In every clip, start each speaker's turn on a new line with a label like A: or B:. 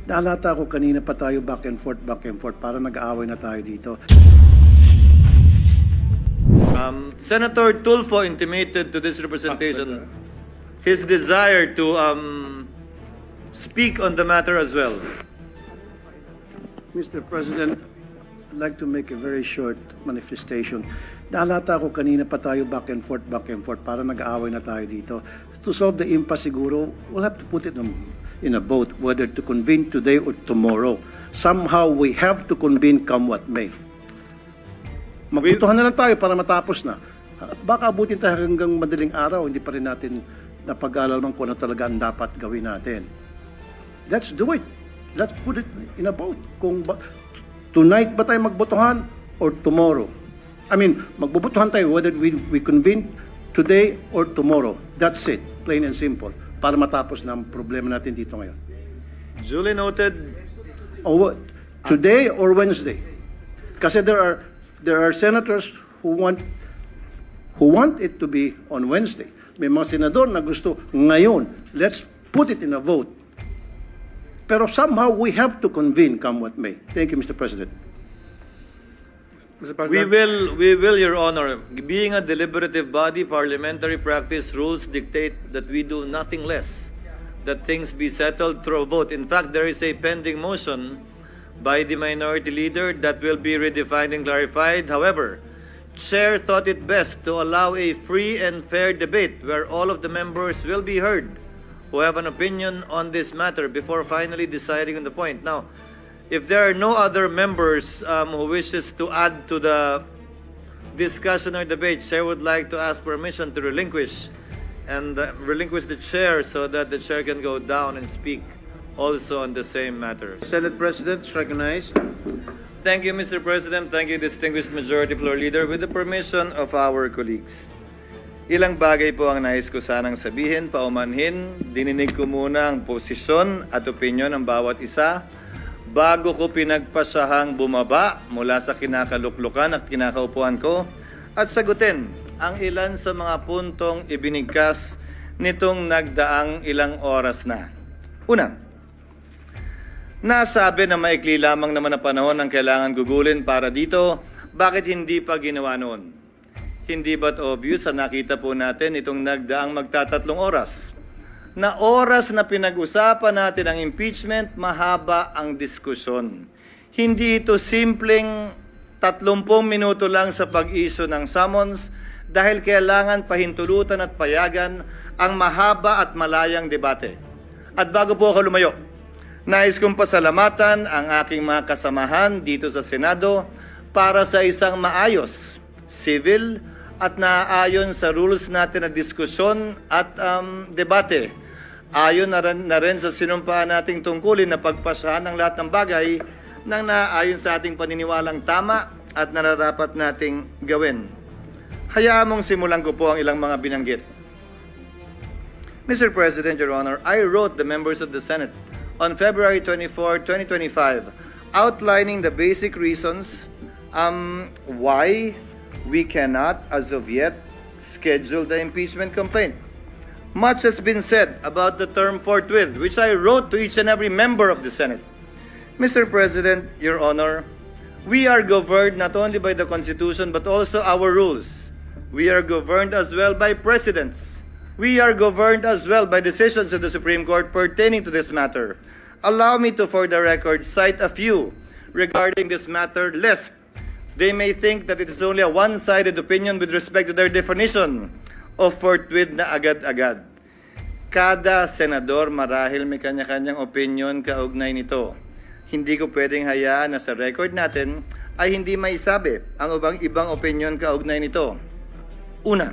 A: Naalata ko kanina pa tayo back and forth, para nag-aaway na tayo dito.
B: Senator Tulfo intimated to this representation his desire to speak on the matter as well.
A: Mr. President, I'd like to make a very short manifestation. Naalata ko kanina pa tayo back and forth, para nag-aaway na tayo dito. To solve the impasse siguro, we'll have to put it in a vote whether to convene today or tomorrow. Somehow we have to convene come what may. Magbutuhan na lang tayo para matapos na. Baka abutin tayo hanggang madaling araw, hindi pa rin natin napag-alaman kung ano talaga ang dapat gawin natin. Let's do it. Let's put it in a vote. Kung tonight ba tayo magbotohan or tomorrow? I mean, magbubutuhan tayo whether we convene today or tomorrow. That's it. Plain and simple. Para matapos na ang problema natin dito ngayon.
B: Duly noted.
A: Today or Wednesday? Kasi there are senators who want it to be on Wednesday. May mga senador na gusto ngayon. Let's put it in a vote. Pero somehow we have to convene come what may. Thank you, Mr. President.
B: Mr. President. We will, Your Honor. Being a deliberative body, parliamentary practice rules dictate that we do nothing less, that things be settled through a vote. In fact, there is a pending motion by the minority leader that will be redefined and clarified. However, Chair thought it best to allow a free and fair debate where all of the members will be heard who have an opinion on this matter before finally deciding on the point. Now, if there are no other members who wishes to add to the discussion or debate, Chair would like to ask permission to relinquish the Chair so that the Chair can go down and speak also on the same matter.
C: Senate President is recognized.
B: Thank you, Mr. President. Thank you, distinguished Majority Floor Leader. With the permission of our colleagues, ilang bagay po ang nais ko sanang sabihin, paumanhin. Dininig ko muna ang posisyon at opinyon ng bawat isa bago ko pinagpasahang bumaba mula sa kinakaluklukan at kinakaupuan ko at sagutin ang ilan sa mga puntong ibinigkas nitong nagdaang ilang oras na. Una, nasabi na maikli lamang naman na panahon ang kailangan gugulin para dito, bakit hindi pa ginawa noon? Hindi ba't obvious na nakita po natin itong nagdaang magtatatlong oras? Na oras na pinag-usapan natin ang impeachment, mahaba ang diskusyon. Hindi ito simpleng 30 minuto lang sa pag-issue ng summons dahil kailangan pahintulutan at payagan ang mahaba at malayang debate. At bago po ako lumayo, nais kong pasalamatan ang aking mga kasamahan dito sa Senado para sa isang maayos, civil, at naaayon sa rules natin na diskusyon at debate. Ayon na rin sa sinumpaan nating tungkulin na pagpasahan ng lahat ng bagay nang naaayon sa ating paniniwalang tama at nararapat nating gawin. Hayaan mong simulan ko po ang ilang mga binanggit. Mr. President, Your Honor, I wrote the members of the Senate on February 24, 2025, outlining the basic reasons why we cannot, as of yet, schedule the impeachment complaint. Much has been said about the term forthwith, which I wrote to each and every member of the Senate. Mr. President, Your Honor, we are governed not only by the Constitution but also our rules. We are governed as well by precedents. We are governed as well by decisions of the Supreme Court pertaining to this matter. Allow me to, for the record, cite a few regarding this matter, lest they may think that it is only a one-sided opinion with respect to their definition of forthwith na agad-agad. Kada senador marahil may kanya-kanyang opinion kaugnay nito. Hindi ko pwedeng hayaan na sa record natin ay hindi maisabi ang ibang opinion kaugnay nito. Una,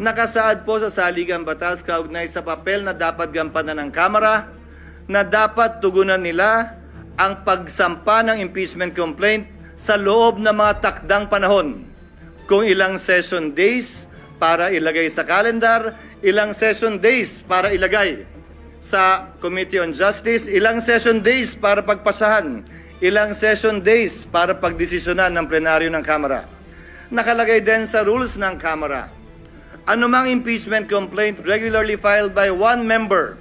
B: nakasaad po sa saligang batas kaugnay sa papel na dapat gampanan ng Kamara na dapat tugunan nila ang pagsampa ng impeachment complaint sa loob ng mga takdang panahon. Kung ilang session days para ilagay sa calendar, ilang session days para ilagay sa Committee on Justice, ilang session days para pagpasahan, ilang session days para pagdesisyonan ng plenaryo ng Kamara. Nakalagay din sa rules ng Kamara, anumang impeachment complaint regularly filed by one member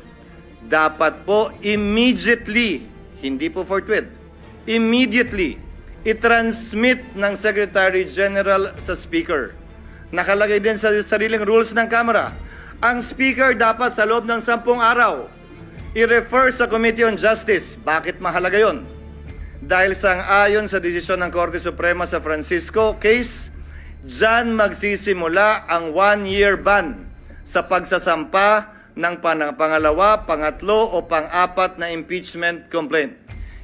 B: dapat po immediately, hindi po forthwith, immediately, i-transmit ng Secretary General sa Speaker. Nakalagay din sa sariling rules ng Kamara. Ang Speaker dapat sa loob ng 10 araw i-refer sa Committee on Justice. Bakit mahalaga yon? Dahil sang-ayon sa desisyon ng Korte Suprema sa Francisco case, dyan magsisimula ang 1-year ban sa pagsasampa ng pangalawa, pangatlo o pang-apat na impeachment complaint.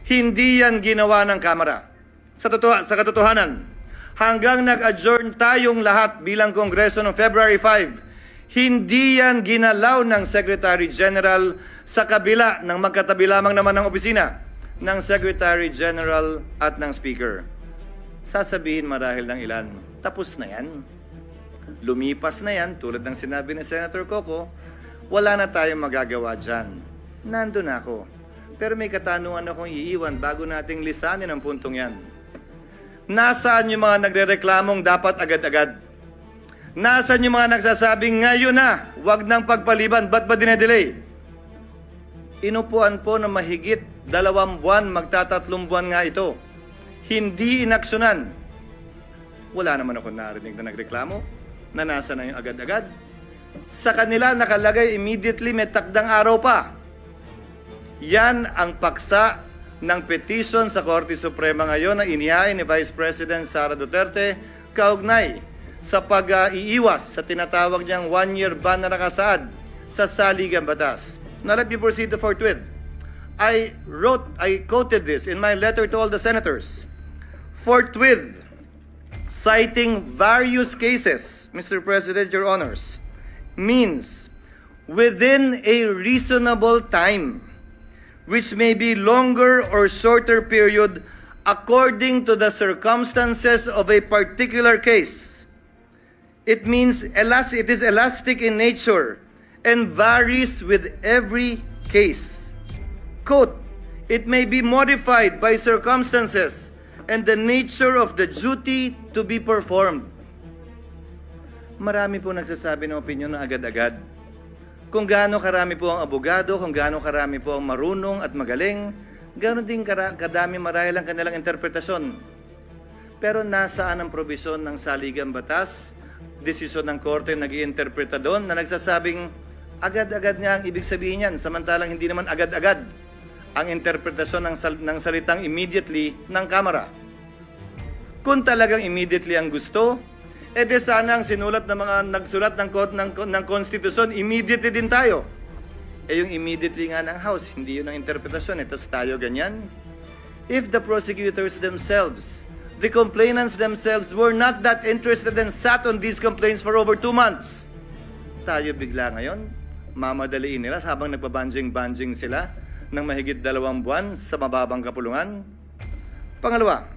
B: Hindi yan ginawa ng Kamara. Sa katotohanan, hanggang nag-adjourn tayong lahat bilang Kongreso noong February 5, hindi yan ginalaw ng Secretary General sa kabila ng magkatabi lamang naman ng opisina ng Secretary General at ng Speaker. Sasabihin marahil ng ilan, tapos na yan. Lumipas na yan, tulad ng sinabi ni Senator Coco, wala na tayong magagawa dyan. Nandun ako. Pero may katanungan akong iiwan bago nating lisanin ang puntong yan. Nasaan yung mga nagrereklamong dapat agad-agad? Nasaan yung mga nagsasabing ngayon na, wag nang pagpaliban, ba't ba dinedelay? Inupuan po na mahigit 2 buwan, magtatatlong buwan nga ito. Hindi inaksyonan. Wala naman ako narinig na nagreklamo na nasa na yung agad-agad. Sa kanila nakalagay immediately, may takdang araw pa. Yan ang paksa ng petition sa Korte Suprema ngayon na inihain ni Vice President Sara Duterte kaugnay sa pag-iiwas sa tinatawag niyang 1-year ban na nakasaad sa saligang batas. Now let me proceed to forthwith. I quoted this in my letter to all the senators. Forthwith, citing various cases, Mr. President, Your Honors, means within a reasonable time, which may be longer or shorter period according to the circumstances of a particular case. It means it is elastic in nature and varies with every case. Quote, it may be modified by circumstances and the nature of the duty to be performed. Marami po nagsasabi ng opinyon na agad-agad. Kung gaano karami po ang abogado, kung gaano karami po ang marunong at magaling, gaano din kadami marahil ang kanilang interpretasyon. Pero nasaan ang probisyon ng saligang batas, desisyon ng korte nag-iinterpreta doon na nagsasabing agad-agad nga ang ibig sabihin yan, samantalang hindi naman agad-agad ang interpretasyon ng salitang immediately ng Kamara. Kung talagang immediately ang gusto, de sana ang sinulat ng mga nagsulat ng konstitusyon, immediately din tayo. Yung immediately nga ng House, hindi yun ang interpretasyon. Tapos tayo ganyan. If the prosecutors themselves, the complainants themselves were not that interested and sat on these complaints for over 2 months, tayo bigla ngayon, mamadaliin nila habang nagpabanjing-banjing sila ng mahigit 2 buwan sa mababang kapulungan. Pangalawa,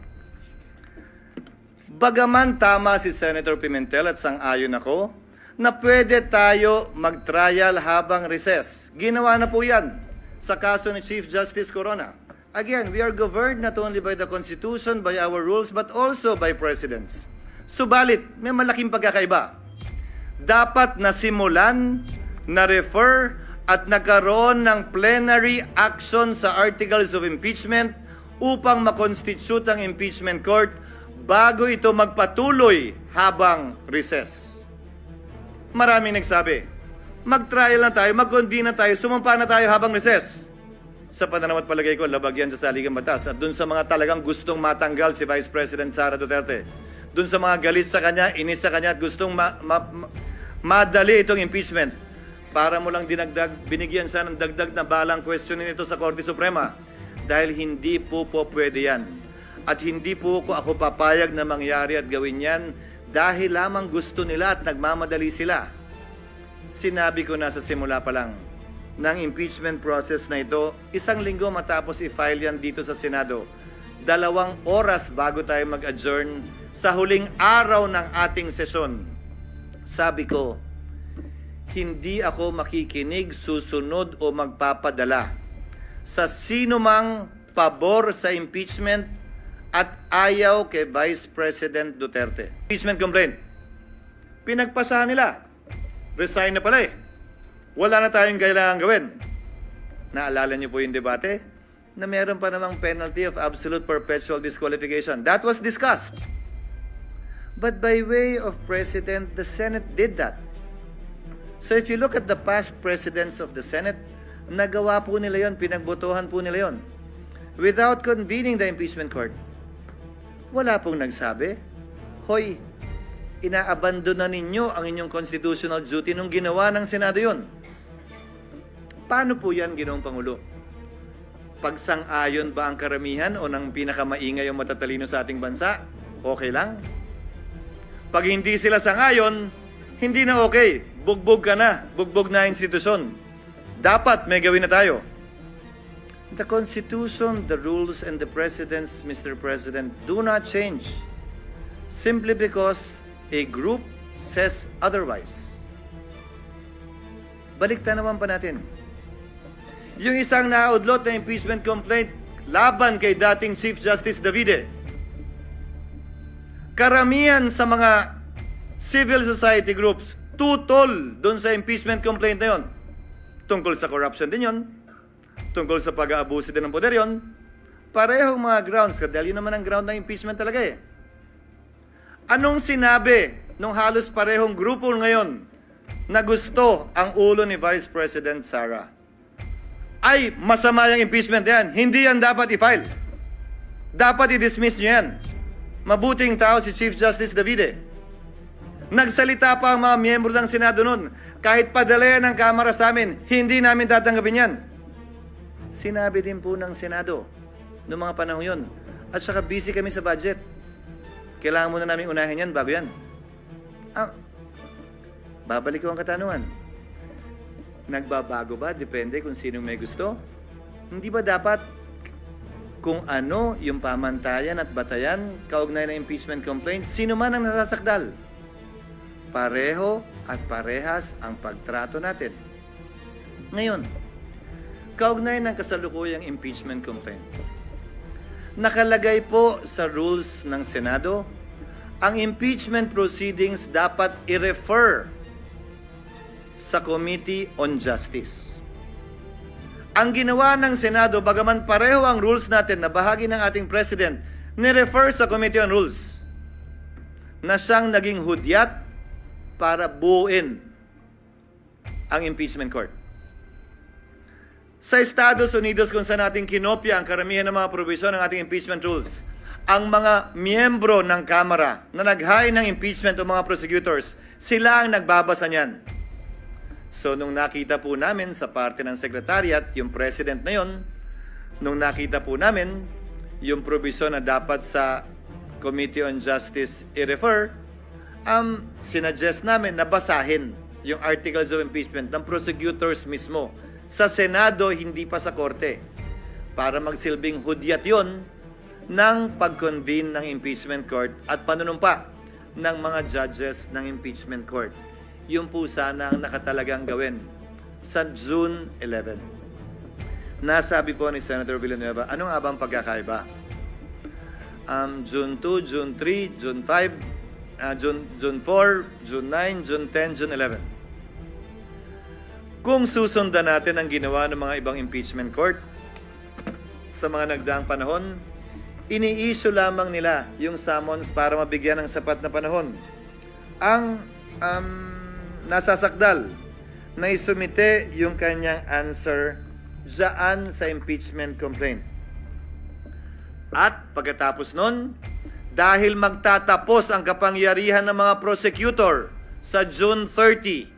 B: bagaman tama si Senator Pimentel at sang-ayon ako na pwede tayo mag-trial habang recess. Ginawa na po yan sa kaso ni Chief Justice Corona. Again, we are governed not only by the Constitution, by our rules, but also by precedents. Subalit, may malaking pagkakaiba. Dapat nasimulan, na-refer, at nagkaroon ng plenary action sa articles of impeachment upang makonstitute ang impeachment court bago ito magpatuloy habang recess. Maraming nagsabi, mag-trial na tayo, mag-convene na tayo, sumampa na tayo habang recess. Sa pananaw at palagay ko, labag yan sa saligang batas. At dun sa mga talagang gustong matanggal si Vice President Sara Duterte, dun sa mga galit sa kanya, inis sa kanya at gustong madali itong impeachment, para mo lang binigyan siya ng dagdag na balang questionin ito sa Korte Suprema. Dahil hindi po pwede yan. At hindi po ako papayag na mangyari at gawin yan dahil lamang gusto nila at nagmamadali sila. Sinabi ko na sa simula pa lang ng impeachment process na ito, 1 linggo matapos i-file yan dito sa Senado, 2 oras bago tayo mag-adjourn sa huling araw ng ating sesyon. Sabi ko, hindi ako makikinig, susunod o magpapadala sa sino mang pabor sa impeachment at ayaw kay Vice President Duterte. Impeachment complaint. Pinagpasahan nila. Resign na pala eh. Wala na tayong kailangan gawin. Naalala niyo po yung debate? Na meron pa namang penalty of absolute perpetual disqualification. That was discussed. But by way of precedent, the Senate did that. So if you look at the past presidents of the Senate, nagawa po nila yon, pinagbotohan po nila yon. Without convening the impeachment court. Wala pong nagsabi, hoy, inaabandon na ninyo ang inyong constitutional duty nung ginawa ng Senado yon. Paano po yan, Ginoong Pangulo? Pagsang-ayon ba ang karamihan o ng pinakamaingay o matatalino sa ating bansa? Okay lang? Pag hindi sila sang-ayon, hindi na okay. Bugbog ka na. Bugbog na institusyon. Dapat may gawin na tayo. The Constitution, the rules, and the precedents, Mr. President, do not change simply because a group says otherwise. Baliktan naman pa natin. Yung isang naudlot na impeachment complaint laban kay dating Chief Justice Davide. Karamihan sa mga civil society groups tutol doon sa impeachment complaint na yon. Tungkol sa corruption din yon. Tungkol sa pag-aabuso din ng poder yon. Parehong mga grounds. Dahil yun naman ang ground ng impeachment talaga eh. Anong sinabi nung halos parehong grupo ngayon na gusto ang ulo ni Vice President Sara? Ay, masama yung impeachment yan. Hindi yan dapat i-file. Dapat i-dismiss nyo yan. Mabuting tao si Chief Justice Davide. Nagsalita pa ang mga miyembro ng Senado noon. Kahit padala ng Kamara sa amin, hindi namin tatanggapin yan. Sinabi din po ng Senado noong mga panahon yun. At saka busy kami sa budget. Kailangan muna namin unahin yan bago yan. Babalik ko ang katanungan. Nagbabago ba? Depende kung sinong may gusto. Hindi ba dapat kung ano yung pamantayan at batayan kaugnay ng impeachment complaint, sino man ang nasasakdal? Pareho at parehas ang pagtrato natin. Ngayon, kaugnay ng kasalukuyang impeachment complaint, nakalagay po sa rules ng Senado, ang impeachment proceedings dapat i-refer sa Committee on Justice. Ang ginawa ng Senado, bagaman pareho ang rules natin na bahagi ng ating President, ni-refer sa Committee on Rules na siyang naging hudyat para buuin ang impeachment court. Sa Estados Unidos, kung saan natin kinopya ang karamihan ng mga provision ng ating impeachment rules, ang mga miyembro ng Kamara na nag-hire ng impeachment o mga prosecutors, sila ang nagbabasa niyan. So, nung nakita po namin sa parte ng Secretariat, yung President na yon, nung nakita po namin yung provision na dapat sa Committee on Justice i-refer, sinuggest namin na basahin yung Articles of Impeachment ng prosecutors mismo. Sa Senado, hindi pa sa Korte. Para magsilbing hudyat yon ng pag-convene ng impeachment court at panunumpa ng mga judges ng impeachment court. Yung po sana ang nakatalagang gawin sa June 11. Nasabi po ni Senator Villanueva, ano nga bang pagkakaiba? June 2, June 3, June 5, June 4, June 9, June 10, June 11. Kung susundan natin ang ginawa ng mga ibang impeachment court sa mga nagdaang panahon, ini-issue lamang nila yung summons para mabigyan ng sapat na panahon. Ang nasasakdal na isumite yung kanyang answer dyan sa impeachment complaint. At pagkatapos nun, dahil magtatapos ang kapangyarihan ng mga prosecutor sa June 30,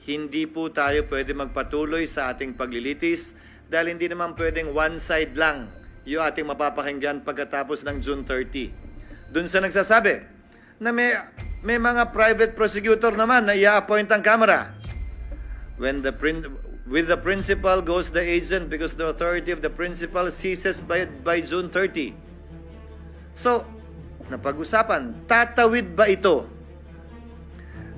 B: hindi po tayo pwede magpatuloy sa ating paglilitis dahil hindi naman pwedeng one side lang yung ating mapapakinggan pagkatapos ng June 30. Doon sa nagsasabi na may mga private prosecutor naman na i-appoint ang Kamara. With the principal goes the agent because the authority of the principal ceases by June 30. So, napag-usapan, tatawid ba ito?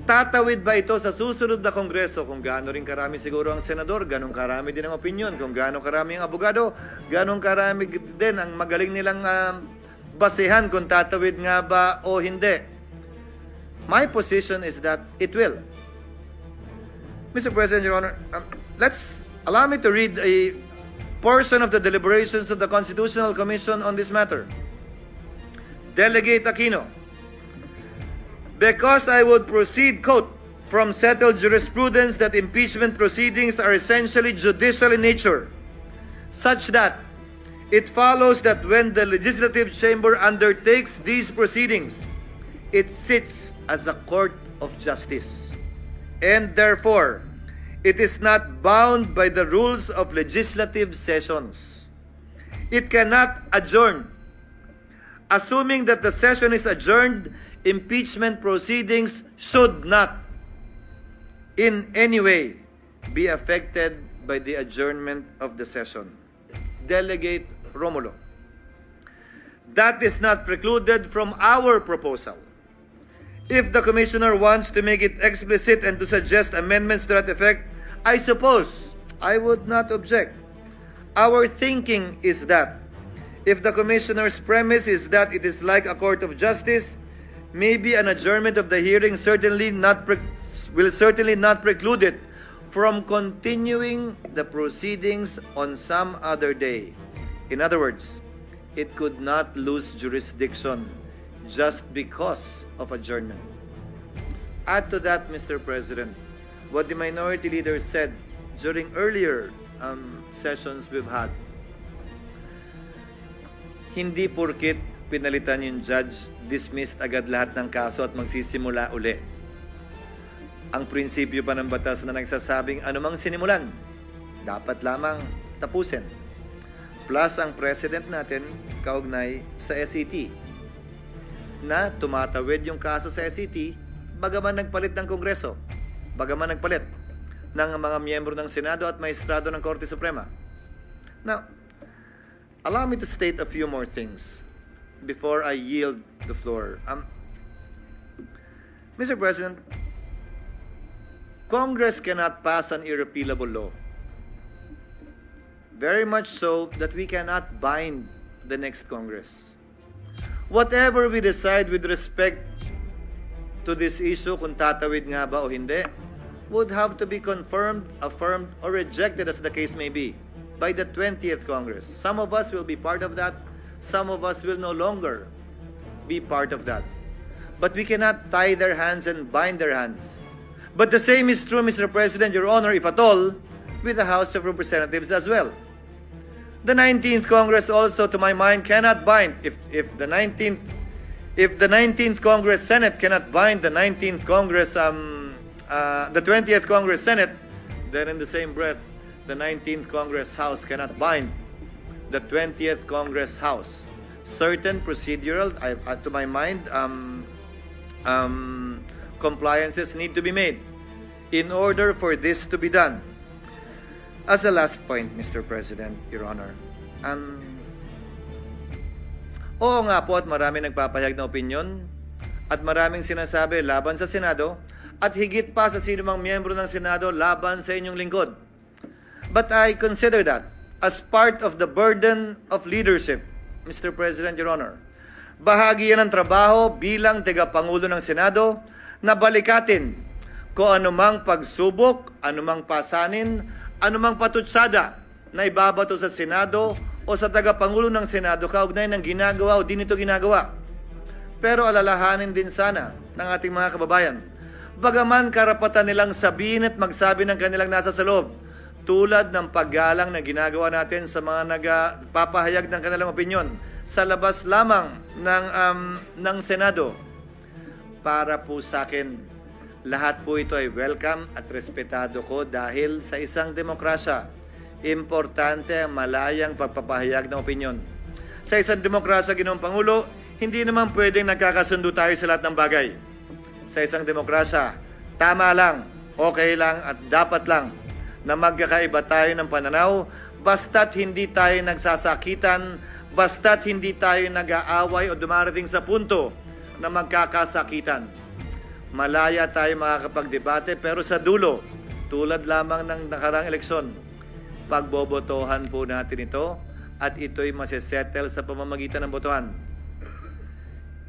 B: Tatawid ba ito sa susunod na Kongreso? Kung gaano rin karami siguro ang senador, ganong karami din ang opinion. Kung gaano karami ang abogado, ganong karami din ang magaling nilang basehan kung tatawid nga ba o hindi. My position is that it will. Mr. President, Your Honor, allow me to read portion of the deliberations of the Constitutional Commission on this matter. Delegate Aquino, because I would proceed, quote, from settled jurisprudence that impeachment proceedings are essentially judicial in nature, such that it follows that when the legislative chamber undertakes these proceedings, it sits as a court of justice, and therefore, it is not bound by the rules of legislative sessions. It cannot adjourn. Assuming that the session is adjourned, impeachment proceedings should not in any way be affected by the adjournment of the session. Delegate Romulo, that is not precluded from our proposal. If the Commissioner wants to make it explicit and to suggest amendments to that effect, I suppose I would not object. Our thinking is that if the Commissioner's premise is that it is like a court of justice, maybe an adjournment of the hearing will certainly not preclude it from continuing the proceedings on some other day. In other words, it could not lose jurisdiction just because of adjournment. Add to that, Mr. President, what the minority leader said during earlier sessions we've had. Hindi porkit pinalitan yung judge, dismissed agad lahat ng kaso at magsisimula uli. Ang prinsipyo pa ng batas na nagsasabing anumang sinimulan, dapat lamang tapusin. Plus ang president natin kaugnay sa SET na tumatawid yung kaso sa SET bagaman nagpalit ng Kongreso, bagaman nagpalit ng mga miyembro ng Senado at maestrado ng Korte Suprema. Now, allow me to state a few more things before I yield the floor. Mr. President, Congress cannot pass an irrepealable law. Very much so that we cannot bind the next Congress. Whatever we decide with respect to this issue, kung tatawid nga ba o hindi, would have to be confirmed, affirmed, or rejected as the case may be by the 20th Congress. Some of us will be part of that. Some of us will no longer be part of that. But we cannot tie their hands and bind their hands. But the same is true, Mr. President, Your Honor, if at all, with the House of Representatives as well. The 19th Congress also, to my mind, cannot bind. If the 19th Congress Senate cannot bind the 19th Congress, the 20th Congress Senate, then in the same breath, the 19th Congress House cannot bind the 20th Congress House. Certain procedural, to my mind, compliances need to be made in order for this to be done. As a last point, Mr. President, Your Honor, oo nga po at maraming nagpapahayag na opinyon at maraming sinasabi laban sa Senado at higit pa sa sinumang miyembro ng Senado laban sa inyong lingkod. But I consider that as part of the burden of leadership, Mr. President, Your Honor. Bahagi yan ng trabaho bilang tagapangulo ng Senado na balikatin kung anumang pagsubok, anumang pasanin, anumang patutsada na ibabato sa Senado o sa tagapangulo ng Senado kaugnay ng ginagawa o di nito ginagawa. Pero alalahanin din sana ng ating mga kababayan, bagaman karapatan nilang sabihin at magsabi ng kanilang nasa sa loob, tulad ng paggalang na ginagawa natin sa mga nagpapahayag ng kanilang opinyon sa labas lamang ng Senado. Para po sa akin, lahat po ito ay welcome at respetado ko dahil sa isang demokrasya, importante ang malayang pagpapahayag ng opinyon. Sa isang demokrasya, Ginoong Pangulo, hindi naman pwedeng nagkakasundo tayo sa lahat ng bagay. Sa isang demokrasya, tama lang, okay lang at dapat lang na magkakaiba tayo ng pananaw basta't hindi tayo nagsasakitan, basta't hindi tayo nag-aaway o dumarating sa punto na magkakasakitan. Malaya tayo makakapagdebate pero sa dulo, tulad lamang ng nakarang eleksyon, pagbobotohan po natin ito at ito'y masesettle sa pamamagitan ng botohan.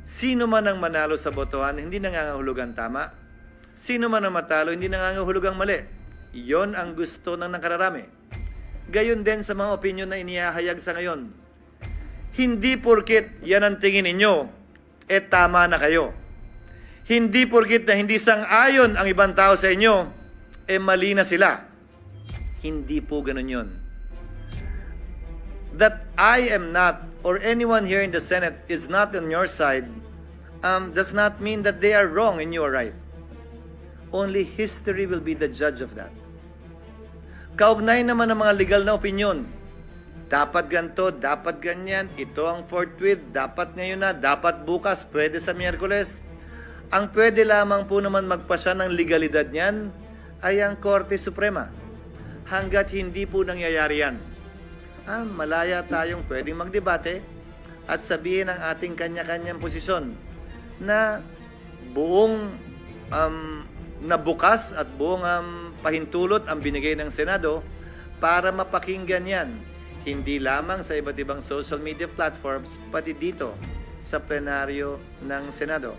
B: Sino man ang manalo sa botohan, hindi nangangahulugang tama. Sino man ang matalo, hindi nangangahulugang mali. Iyon ang gusto ng nakararami. Gayon din sa mga opinion na inihahayag sa ngayon. Hindi porkit yan ang tingin ninyo, tama na kayo. Hindi porkit na hindi sang-ayon ang ibang tao sa inyo, mali na sila. Hindi po ganun yun. That I am not, or anyone here in the Senate is not on your side, does not mean that they are wrong and you are right. Only history will be the judge of that. Kaugnay naman ng mga legal na opinion. Dapat ganito, dapat ganyan, ito ang forthwith, dapat ngayon na, dapat bukas, pwede sa Miyerkules. Ang pwede lamang po naman magpasya ng legalidad niyan ay ang Korte Suprema. Hanggat hindi po nangyayari yan, malaya tayong pwedeng magdebate at sabihin ang ating kanya-kanyang posisyon na buong nabukas at buong pahintulot ang binigay ng Senado para mapakinggan yan. Hindi lamang sa iba't ibang social media platforms, pati dito sa plenaryo ng Senado.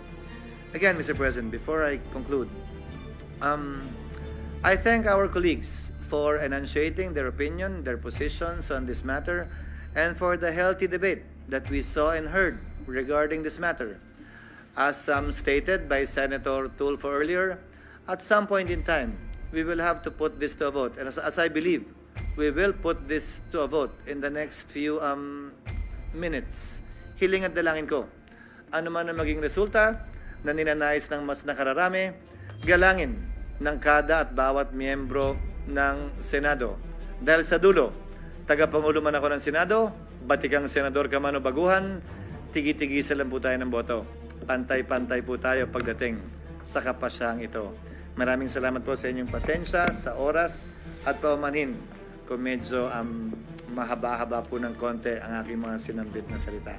B: Again, Mr. President, before I conclude, I thank our colleagues for enunciating their opinion, their positions on this matter, and for the healthy debate that we saw and heard regarding this matter. As stated by Senator Tulfo earlier, at some point in time, we will have to put this to a vote. And as I believe, we will put this to a vote in the next few minutes. Hiling at dalangin ko. Ano man ang maging resulta na ninanais ng mas nakararami, galangin ng kada at bawat miyembro ng Senado. Dahil sa dulo, tagapangulo man ako ng Senado, batikang senador ka man o baguhan, tigi-tigisa lang po tayo ng boto. Pantay-pantay po tayo pagdating sa kapasyang ito. Maraming salamat po sa inyong pasensya, sa oras at paumanhin kung medyo mahaba-haba po ng konti ang aking mga sinambit na salita.